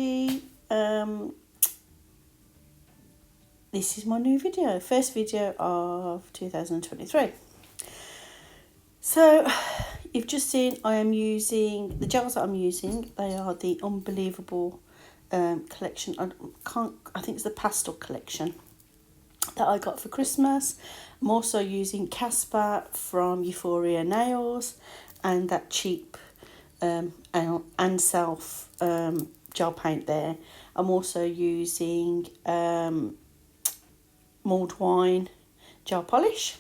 everybody. This is my new video, first video of 2023. So you've just seen I am using the gels that I'm using. They are the Unbelievable collection. I think it's the pastel collection that I got for Christmas. I'm also using Casper from Euphoria nails and that cheap and self gel paint there. I'm also using mulled wine gel polish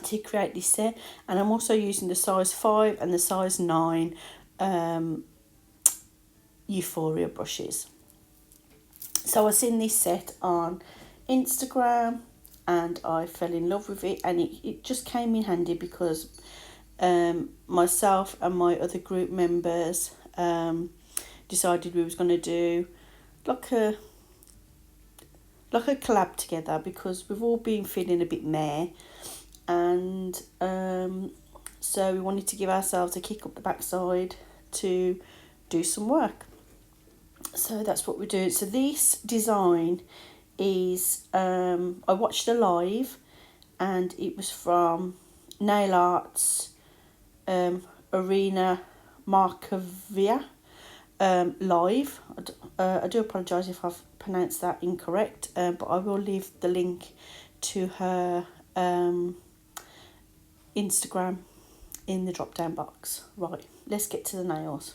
to create this set, and I'm also using the size 5 and the size 9 Euphoria brushes. So I seen this set on Instagram and I fell in love with it, and it just came in handy because myself and my other group members decided we was going to do like a collab together, because we've all been feeling a bit meh, and so we wanted to give ourselves a kick up the backside to do some work. So that's what we're doing. So this design is I watched a live, and it was from Nail Arts Arena Markovia live. I do apologise if I've pronounced that incorrect, but I will leave the link to her Instagram in the drop down box. Right, let's get to the nails.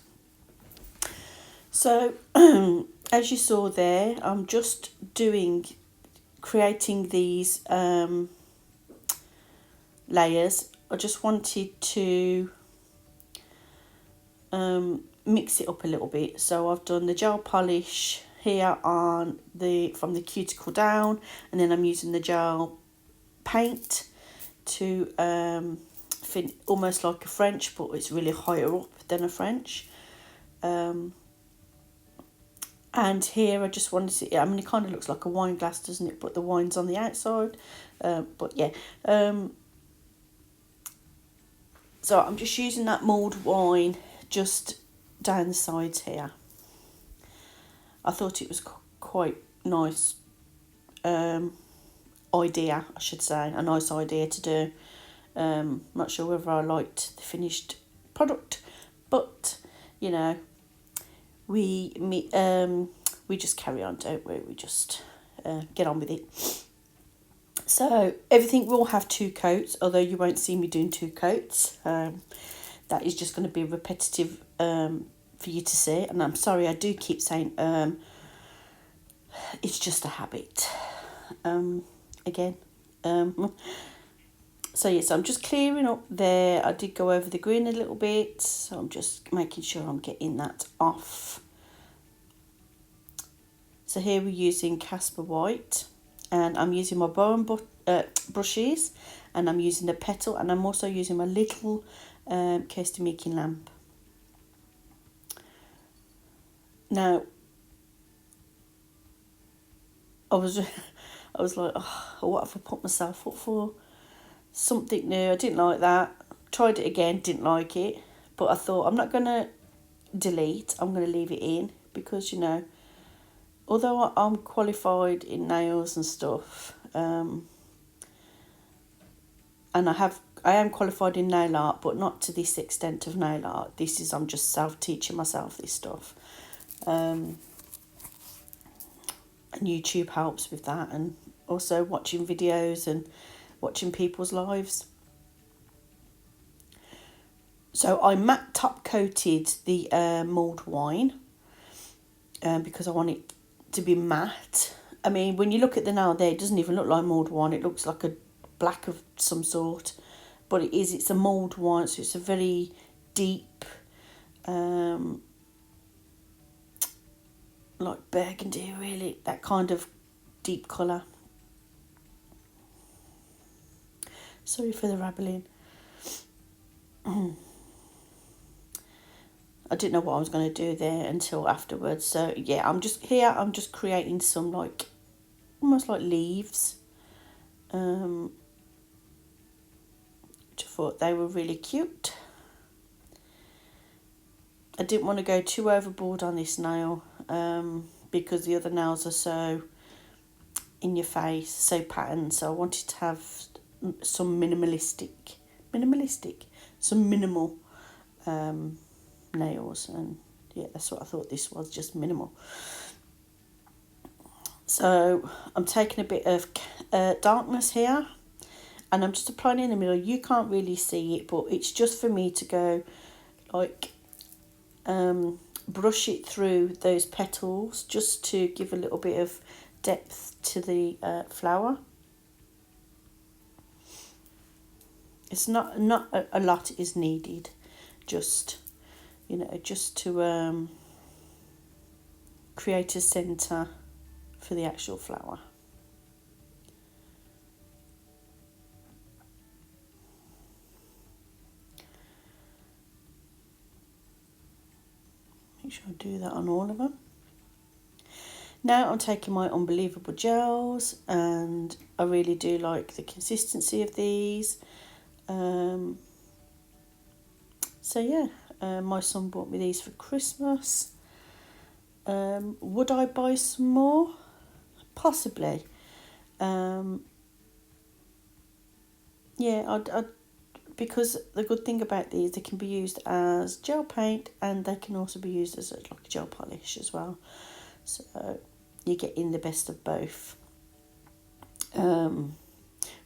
So as you saw there, I'm just creating these layers. I just wanted to mix it up a little bit. So I've done the gel polish here from the cuticle down, and then I'm using the gel paint to fit almost like a French, but it's really higher up than a French. And here I just wanted to, I mean, it kind of looks like a wine glass, doesn't it? But the wine's on the outside. But yeah. So I'm just using that mulled wine just down the sides here. I thought it was quite nice idea, I should say. A nice idea to do. Not sure whether I liked the finished product, but, you know, we just carry on, don't we? We just get on with it. So everything will have 2 coats, although you won't see me doing 2 coats. That is just going to be repetitive for you to see. And I'm sorry, I do keep saying it's just a habit. Again. So yes, I'm just clearing up there. I did go over the green a little bit, so I'm just making sure I'm getting that off. So here we're using Casper White, and I'm using my Bowen brushes, and I'm using the petal, and I'm also using my little Kirsty Meakin lamp. Now, I was like, oh, what have I put myself up for? Something new. I didn't like that. Tried it again, didn't like it. But I thought, I'm not going to delete. I'm going to leave it in, because, you know, although I'm qualified in nails and stuff, and I am qualified in nail art, but not to this extent of nail art. I'm just self-teaching myself this stuff. And YouTube helps with that, and also watching videos and watching people's lives. So I matte top coated the mulled wine because I want it to be matte. I mean, when you look at the nail there, it doesn't even look like mulled wine. It looks like a black of some sort, but it's a mulled wine, so it's a very deep like burgundy, really, that kind of deep colour. Sorry for the rambling. I didn't know what I was going to do there until afterwards. So yeah, I'm just creating some like almost like leaves, which I thought they were really cute. I didn't want to go too overboard on this nail. because the other nails are so in your face, so patterned. So I wanted to have some some minimal nails, and yeah, that's what I thought this was, just minimal. So I'm taking a bit of darkness here, and I'm just applying it in the middle. You can't really see it, but it's just for me to go like brush it through those petals, just to give a little bit of depth to the flower. It's not a lot is needed, just just to create a centre for the actual flower. Make sure I do that on all of them. Now I'm taking my Unbelievable gels, and I really do like the consistency of these. So yeah, my son bought me these for Christmas. Would I buy some more? Possibly. Yeah, I'd because the good thing about these, they can be used as gel paint, and they can also be used as like a gel polish as well. So you're getting the best of both.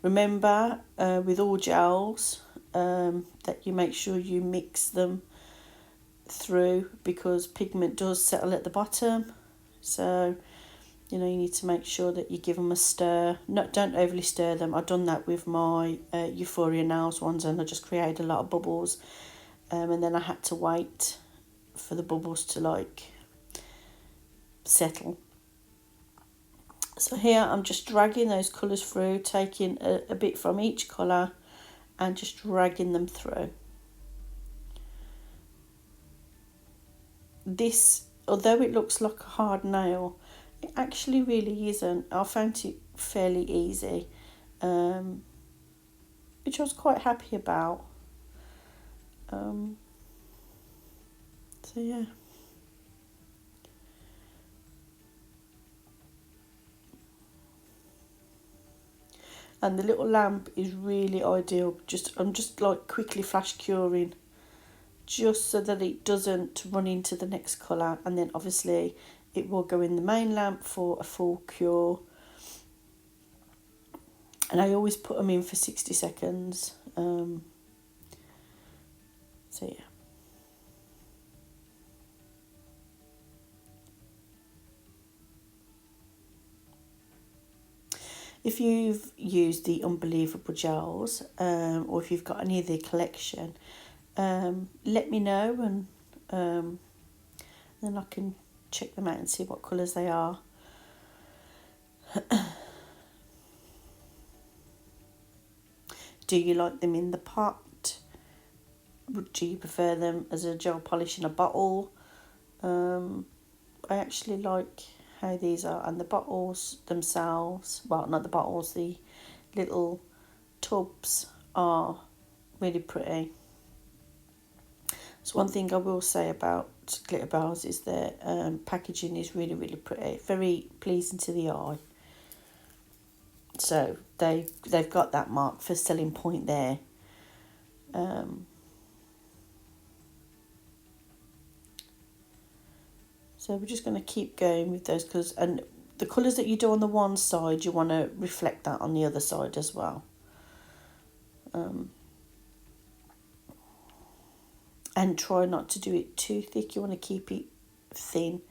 Remember, with all gels, that you make sure you mix them through, because pigment does settle at the bottom. So you need to make sure that you give them a stir. Don't overly stir them. I've done that with my Euphoria nails ones, and I just created a lot of bubbles, and then I had to wait for the bubbles to like settle. So here I'm just dragging those colours through, taking a bit from each colour and just dragging them through. This, although it looks like a hard nail, it actually really isn't. I found it fairly easy, which I was quite happy about. So yeah. And the little lamp is really ideal. I'm just like quickly flash curing, just so that it doesn't run into the next colour, and then obviously it will go in the main lamp for a full cure. And I always put them in for 60 seconds. So yeah. If you've used the Unbelievable gels, or if you've got any of the collection, let me know, and then I can check them out and see what colours they are. Do you like them in the pot? Do you prefer them as a gel polish in a bottle? I actually like how these are, and the bottles themselves, well, not the bottles, the little tubs are really pretty. So one thing I will say about Glitterbels is their packaging is really, really pretty, very pleasing to the eye. So they've got that mark for selling point there. So we're just going to keep going with those colours, and the colours that you do on the one side, you want to reflect that on the other side as well. And try not to do it too thick. You want to keep it thin.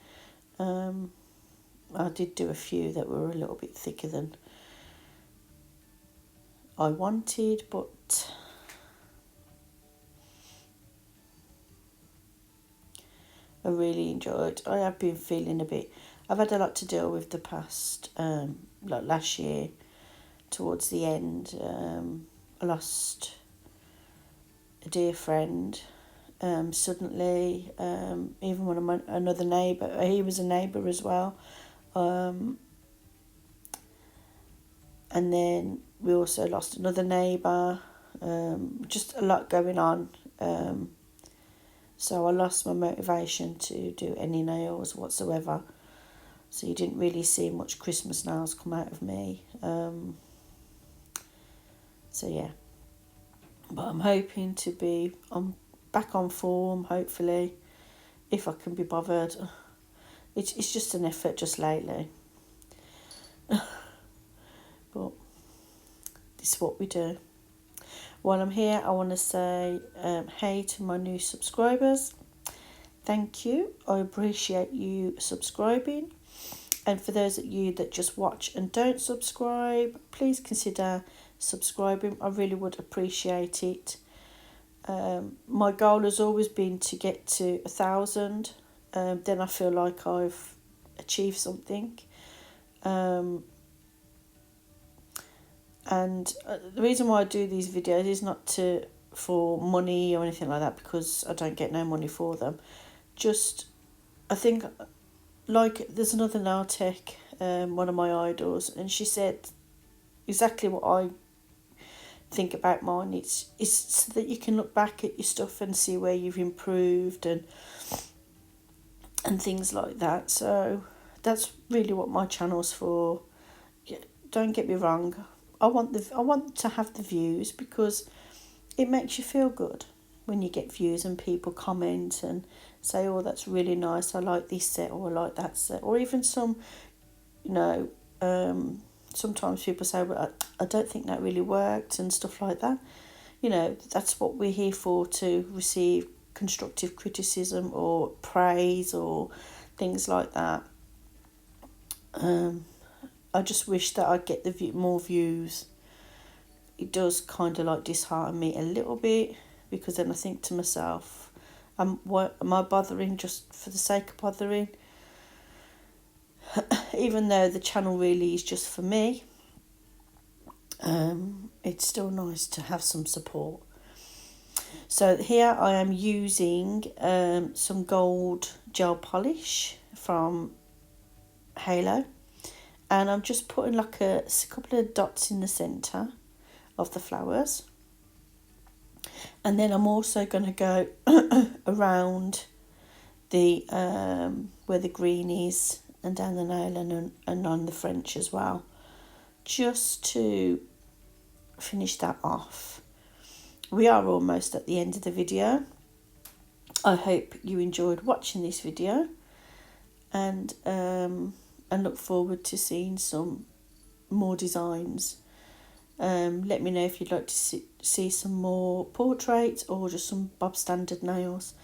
I did do a few that were a little bit thicker than I wanted, but I really enjoyed. I have been feeling a bit. I've had a lot to deal with the past, like last year, towards the end. I lost a dear friend suddenly. Even when another neighbour, he was a neighbour as well. And then we also lost another neighbour. Just a lot going on. So I lost my motivation to do any nails whatsoever. So you didn't really see much Christmas nails come out of me. So yeah. But I'm hoping to be back on form, hopefully, if I can be bothered. It's just an effort just lately. But this is what we do. While I'm here, I want to say hey to my new subscribers. Thank you. I appreciate you subscribing. And for those of you that just watch and don't subscribe, please consider subscribing. I really would appreciate it. My goal has always been to get to 1,000. Then I feel like I've achieved something. And the reason why I do these videos is not for money or anything like that, because I don't get no money for them. Just, I think, like, there's another nail tech, one of my idols, and she said exactly what I think about mine. It's so that you can look back at your stuff and see where you've improved and things like that. So that's really what my channel's for. Yeah, don't get me wrong. I want to have the views, because it makes you feel good when you get views and people comment and say, oh, that's really nice, I like this set, or I like that set. Or even some, sometimes people say, well, I don't think that really worked and stuff like that. That's what we're here for, to receive constructive criticism or praise or things like that. I just wish that I'd get more views. It does kind of like dishearten me a little bit, because then I think to myself, am I bothering just for the sake of bothering? Even though the channel really is just for me, it's still nice to have some support. So here I am using some gold gel polish from Halo, and I'm just putting like a couple of dots in the centre of the flowers, and then I'm also going to go around the where the green is, and down the nail, and on the French as well, just to finish that off. We are almost at the end of the video. I hope you enjoyed watching this video, and look forward to seeing some more designs. Let me know if you'd like to see some more portraits or just some Bob Standard nails.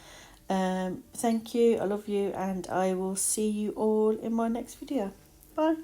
Thank you, I love you, and I will see you all in my next video. Bye.